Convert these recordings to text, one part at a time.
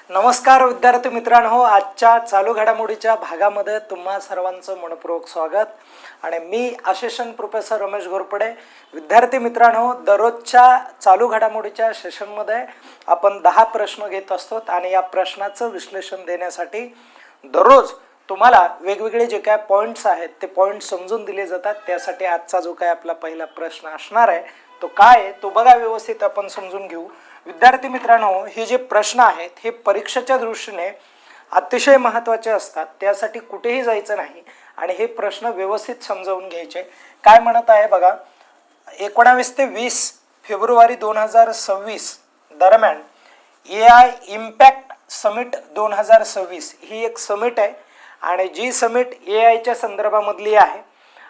नमस्कार विद्यार्थी मित्रांनो, आजच्या चालू घडामोडीच्या भागामध्ये तुम्हा सर्वांचं मनपूर्वक स्वागत। आणि मी असिस्टंट प्रोफेसर रमेश घोरपडे। विद्यार्थी मित्रांनो, दररोजच्या चालू घडामोडीच्या सेशनमध्ये आपण 10 प्रश्न घेत असतो आणि या प्रश्नाचं विश्लेषण देण्यासाठी दररोज तुम्हाला वेगवेगळे जे काय पॉइंट्स आहेत ते पॉइंट्स समजून दिले जातात। त्यासाठी आजचा जो काय आपला पहिला प्रश्न असणार आहे तो काय आहे तो बघा, व्यवस्थित आपण समजून घेऊ। विद्यार्थी मित्रांनो, हे जे प्रश्न आहेत हे परीक्षेच्या दृष्टीने अतिशय महत्त्वाचे असतात। त्यासाठी कुठेही जायचं नाही आणि हे प्रश्न व्यवस्थित समजावून घ्यायचे। काय म्हणत आहे बघा, 19 ते 20 फेब्रुवारी 2026 दरम्यान AI इम्पॅक्ट समिट 2026 ही एक समिट आहे आणि जी समिट AIच्या संदर्भामधली आहे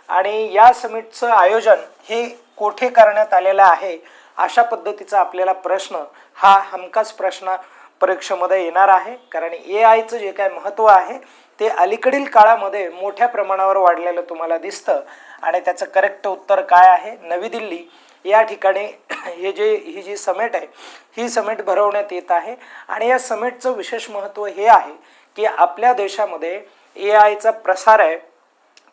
आणि या समिटचं आयोजन हे कोठे करण्यात आलेलं आहे अशा पद्धतीचा आपल्याला प्रश्न हा हमखास प्रश्न परीक्षेमध्ये येणार आहे। कारण AIचं जे काय महत्त्व आहे ते अलीकडील काळामध्ये मोठ्या प्रमाणावर वाढलेलं तुम्हाला दिसतं आणि त्याचं करेक्ट उत्तर काय आहे, नवी दिल्ली या ठिकाणी ही जी समिट आहे ही समिट भरवण्यात येत आहे। आणि या समिटचं विशेष महत्त्व हे आहे की आपल्या देशामध्ये AIचा प्रसार आहे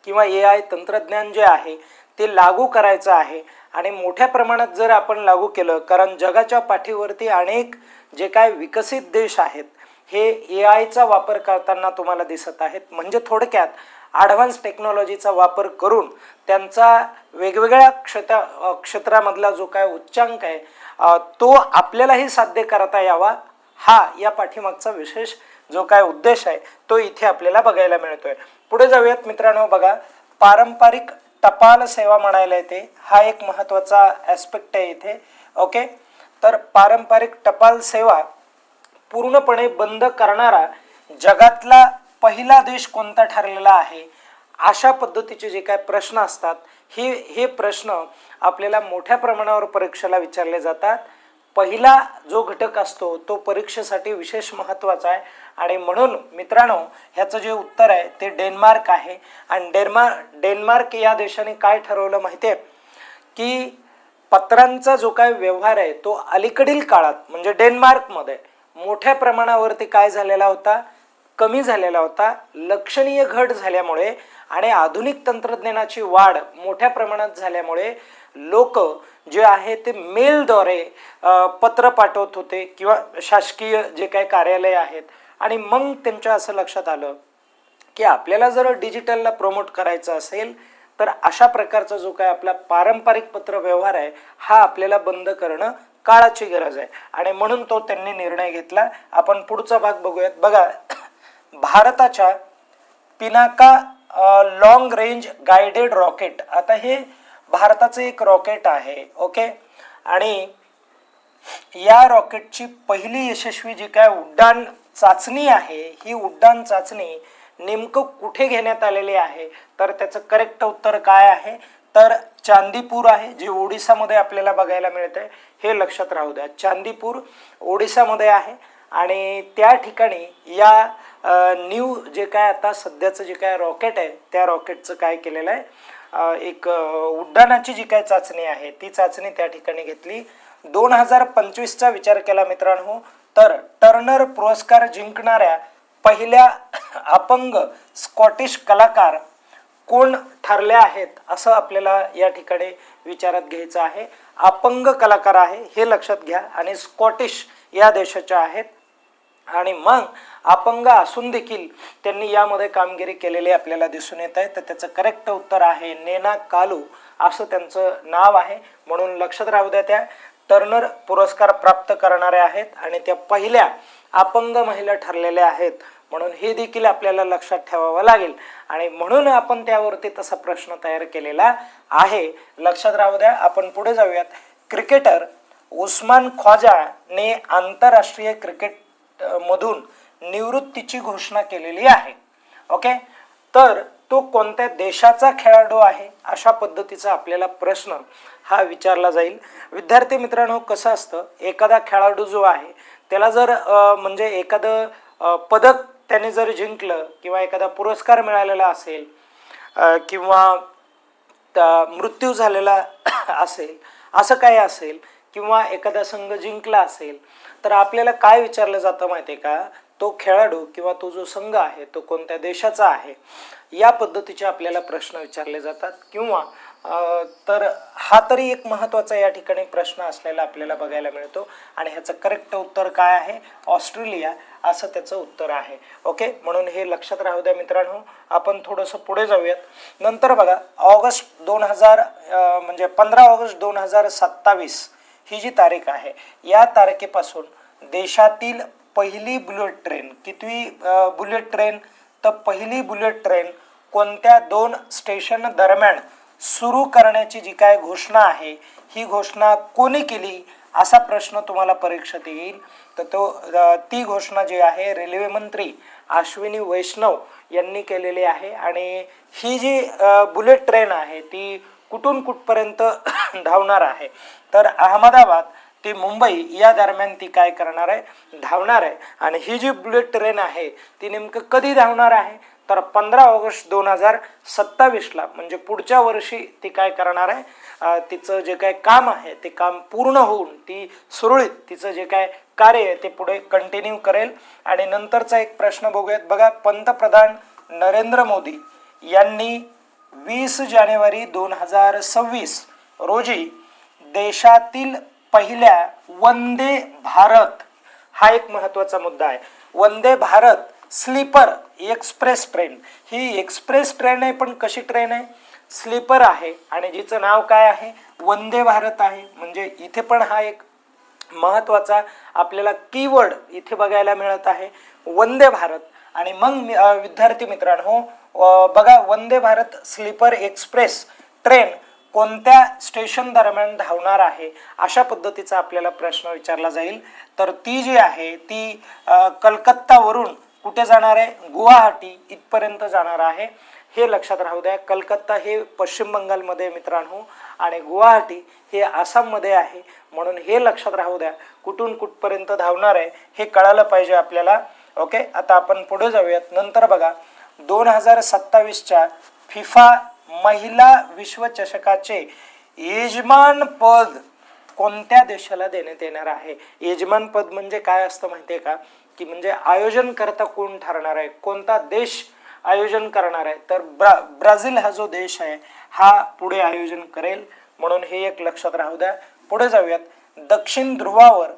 किंवा AI तंत्रज्ञान जे आहे ते लागू करायचं आहे आणि मोठ्या प्रमाणात जर आपण लागू केलं, कारण जगाच्या पाठीवरती अनेक जे काय विकसित देश आहेत हे AIचा वापर करताना तुम्हाला दिसत आहेत। म्हणजे थोडक्यात ॲडव्हान्स टेक्नॉलॉजीचा वापर करून त्यांचा वेगवेगळ्या क्षेत्रामधला जो काय उच्चांक आहे तो आपल्यालाही साध्य करता यावा, हा या पाठीमागचा विशेष जो काय उद्देश आहे तो इथे आपल्याला बघायला मिळतोय। पुढे जाऊयात मित्रांनो, बघा पारंपरिक टपाल सेवा म्हणायला येते, हा एक महत्त्वाचा ॲस्पेक्ट आहे इथे। ओके, तर पारंपरिक टपाल सेवा पूर्णपणे बंद करणारा जगातला पहिला देश कोणता ठरलेला आहे, अशा पद्धतीचे जे काय प्रश्न असतात हे प्रश्न आपल्याला मोठ्या प्रमाणावर परीक्षेला विचारले जातात। पहिला जो घटक असतो तो परीक्षेसाठी विशेष महत्त्वाचा आहे आणि म्हणून मित्रांनो ह्याचं जे उत्तर आहे ते डेन्मार्क आहे। आणि डेन्मार्क या देशाने काय ठरवलं माहिती आहे की पत्रांचा जो काय व्यवहार आहे तो अलीकडील काळात म्हणजे डेन्मार्कमध्ये मोठ्या प्रमाणावरती काय झालेला होता, कमी झालेला होता। लक्षणीय घट झाल्यामुळे आणि आधुनिक तंत्रज्ञानाची वाढ मोठ्या प्रमाणात झाल्यामुळे लोक जे आहे ते मेलद्वारे पत्र पाठवत होते किंवा शासकीय जे काही कार्यालय आहेत आणि मग त्यांच्या असं लक्षात आलं की आपल्याला जर डिजिटलला प्रमोट करायचं असेल तर अशा प्रकारचा जो काय आपला पारंपरिक पत्र व्यवहार आहे हा आपल्याला बंद करणं काळाची गरज आहे आणि म्हणून तो त्यांनी निर्णय घेतला। आपण पुढचा भाग बघूयात। बघा, भारताच्या Pinaka long range guided rocket, आता हे भारताचं एक रॉकेट आहे। ओके, आणि या रॉकेटची पहिली यशस्वी जी काय उड्डाण चाचणी आहे ही उड्डाण चाचणी नेमकं कुठे घेण्यात आलेली आहे, तर त्याचं करेक्ट उत्तर काय आहे, तर चांदीपूर आहे, जे ओडिसामध्ये आपल्याला बघायला मिळतंय। हे लक्षात राहू द्या, चांदीपूर ओडिसामध्ये आहे आणि त्या ठिकाणी या न्यू जे काय आता सध्याचं जे काय रॉकेट आहे त्या रॉकेटचं काय केलेलं आहे, एक उड्डाणाची जी काय चाचणी आहे ती चाचणी त्या ठिकाणी घेतली। 2025चा विचार केला मित्रांनो तर टर्नर पुरस्कार जिंकणाऱ्या पहिल्या अपंग स्कॉटिश कलाकार कोण ठरले आहेत असं आपल्याला या ठिकाणी विचारात घ्यायचं आहे। अपंग कलाकार आहे हे लक्षात घ्या आणि स्कॉटिश या देशाच्या आहेत आणि मग अपंग असून देखील त्यांनी यामध्ये कामगिरी केलेली आपल्याला दिसून येत आहे। तर त्याचं करेक्ट उत्तर आहे नेना कालू असं त्यांचं नाव आहे। म्हणून लक्षात राहू द्या, त्या टर्नर पुरस्कार प्राप्त करणारे आहेत आणि त्या पहिल्या अपंग महिला ठरलेल्या आहेत, म्हणून हे देखील आपल्याला लक्षात ठेवावं लागेल आणि म्हणून आपण त्यावरती तसा प्रश्न तयार केलेला आहे। लक्षात राहू द्या, आपण पुढे जाऊयात। क्रिकेटर उस्मान ख्वाजाने आंतरराष्ट्रीय क्रिकेट मधून निवृत्तीची घोषणा केलेली आहे। ओके, तर तो कोणत्या देशाचा खेळाडू आहे अशा पद्धतीचा आपल्याला प्रश्न हा विचारला जाईल। विद्यार्थी मित्रांनो, कसं असतं, एखादा खेळाडू जो आहे त्याला जर म्हणजे एखादं पदक त्याने जर जिंकलं किंवा एखादा पुरस्कार मिळालेला असेल किंवा मृत्यू झालेला असेल, असं काय असेल किंवा एखादा संघ जिंकला असेल तर आपल्याला काय विचारलं जातं माहिती आहे का, तो खेळाडू किंवा तो जो संघ आहे तो कोणत्या देशाचा आहे, या पद्धतीचे आपल्याला प्रश्न विचारले जातात. किंवा तर हा तरी एक महत्त्वाचा या ठिकाणी प्रश्न असलेला आपल्याला बघायला मिळतो आणि ह्याचं करेक्ट उत्तर काय आहे, ऑस्ट्रेलिया असं त्याचं उत्तर आहे. ओके, म्हणून हे लक्षात राहू द्या मित्रांनो. आपण थोडंसं पुढे जाऊयात. नंतर बघा ऑगस्ट 2000 म्हणजे 15 ऑगस्ट 2027 ही जी तारीख आहे, या तारखेपासून देशातील पहिली बुलेट ट्रेन, कितवी बुलेट ट्रेन, तर पहिली बुलेट ट्रेन कोणत्या 2 स्टेशन दरम्यान सुरू करण्याची जी काय घोषणा आहे, ही घोषणा कोणी केली असा प्रश्न तुम्हाला परीक्षेत येईल. तर ती घोषणा जी आहे रेल्वे मंत्री अश्विनी वैष्णव यांनी केलेली आहे. आणि ही जी बुलेट ट्रेन आहे ती कुठून कुठपर्यंत धावणार आहे, तर अहमदाबाद ते मुंबई या दरम्यान ती काय करणार आहे, धावणार आहे. आणि ही जी बुलेट ट्रेन आहे ती नेमकं कधी धावणार आहे, तर 15 ऑगस्ट 2027ला म्हणजे पुढच्या वर्षी ती काय करणार आहे, तिचं जे काय काम आहे ते काम पूर्ण होऊन ती सुरळीत तिचं जे काय कार्य आहे ते पुढे कंटिन्यू करेल. आणि नंतरचा एक प्रश्न बघूयात. बघा, पंतप्रधान नरेंद्र मोदी यांनी 20 जानेवारी 2026 रोजी देशातील पहिल्या वंदे भारत, हा एक महत्त्वाचा मुद्दा आहे, Vande Bharat sleeper express train, ही एक्सप्रेस ट्रेन आहे पण कशी ट्रेन आहे, स्लीपर आहे आणि जिचं नाव काय आहे, वंदे भारत आहे. म्हणजे इथे पण हा एक महत्त्वाचा आपल्याला कीवर्ड इथे बघायला मिळत आहे, वंदे भारत. आणि मग विद्यार्थी मित्रांनो बघा, Vande Bharat sleeper express train कोणत्या स्टेशन दरम्यान धावणार आहे अशा पद्धतीचा आपल्याला प्रश्न विचारला जाईल. तर ती जी आहे ती कलकत्तावरून कुठे जाणार आहे, गुवाहाटी इथपर्यंत जाणार आहे. हे लक्षात राहू द्या. कलकत्ता हे पश्चिम बंगालमध्ये मित्रांनो आणि गुवाहाटी हे आसाममध्ये आहे, म्हणून हे लक्षात राहू द्या. कुठून कुठपर्यंत धावणार आहे हे कळालं पाहिजे आपल्याला. ओके, आता आपण पुढे जाऊयात. नंतर बघा, 2027च्या फिफा महिला विश्वचषकाचे यजमान पद कोणत्या देशाला देण्यात येणार आहे. यजमान पद म्हणजे काय असतं माहिती आहे का, की म्हणजे आयोजन करता कोण ठरणार आहे, कोणता देश आयोजन करणार आहे, तर ब्राझील हा जो देश आहे हा पुढे आयोजन करेल, म्हणून हे एक लक्षात राहू द्या. पुढे जाऊयात. दक्षिण ध्रुवावर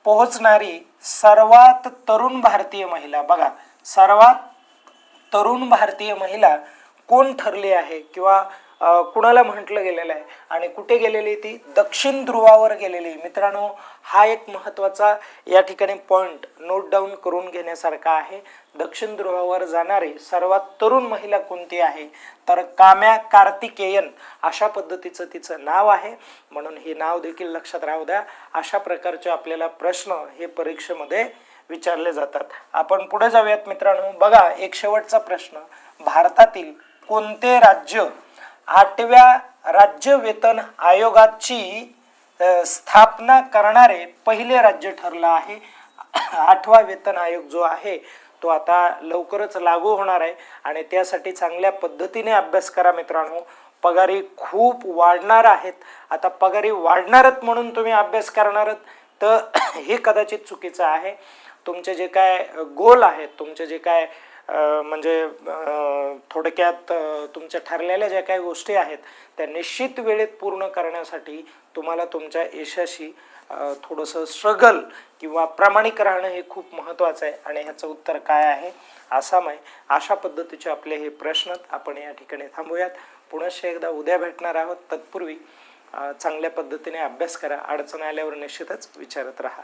पोहोचणारी सर्वात तरुण भारतीय महिला, बघा सर्वात तरुण भारतीय महिला कोण ठरली आहे किंवा कुणाला म्हटलं गेलेलं आहे आणि कुठे गेलेली, ती दक्षिण ध्रुवावर गेलेली. मित्रांनो, हा एक महत्त्वाचा या ठिकाणी पॉइंट नोट डाऊन करून घेण्यासारखा आहे. दक्षिण ध्रुवावर जाणारी सर्वात तरुण महिला कोणती आहे, तर काम्या कार्तिकेयन अशा पद्धतीचं तिचं नाव आहे, म्हणून हे नाव देखील लक्षात राहू द्या. अशा प्रकारचे आपल्याला प्रश्न हे परीक्षेमध्ये विचारले जातात. आपण पुढे जाऊयात मित्रांनो. बघा, एक शेवटचा प्रश्न, भारतातील कोणते राज्य 8व्या राज्य वेतन आयोगाची स्थापना करणारे पहिले राज्य ठरलं आहे. 8वा वेतन आयोग जो आहे तो आता लवकरच लागू होणार आहे आणि त्यासाठी चांगल्या पद्धतीने अभ्यास करा मित्रांनो. पगारी खूप वाढणार आहेत. आता पगारी वाढणारच म्हणून तुम्ही अभ्यास करणारच तर हे कदाचित चुकीचं आहे. तुमचे जे काय गोल आहेत, तुमचे जे काय म्हणजे थोडक्यात तुमच्या ठरलेल्या ज्या काही गोष्टी आहेत त्या निश्चित वेळेत पूर्ण करण्यासाठी तुम्हाला तुमच्या यशाशी थोडंसं स्ट्रगल किंवा प्रामाणिक राहणं हे खूप महत्त्वाचं आहे. आणि ह्याचं उत्तर काय आहे, आसाम आहे. अशा पद्धतीचे आपले हे प्रश्न आपण या ठिकाणी थांबूयात. पुनश्च एकदा उद्या भेटणार आहोत. तत्पूर्वी चांगल्या पद्धतीने अभ्यास करा. अडचण आल्यावर निश्चितच विचारत राहा.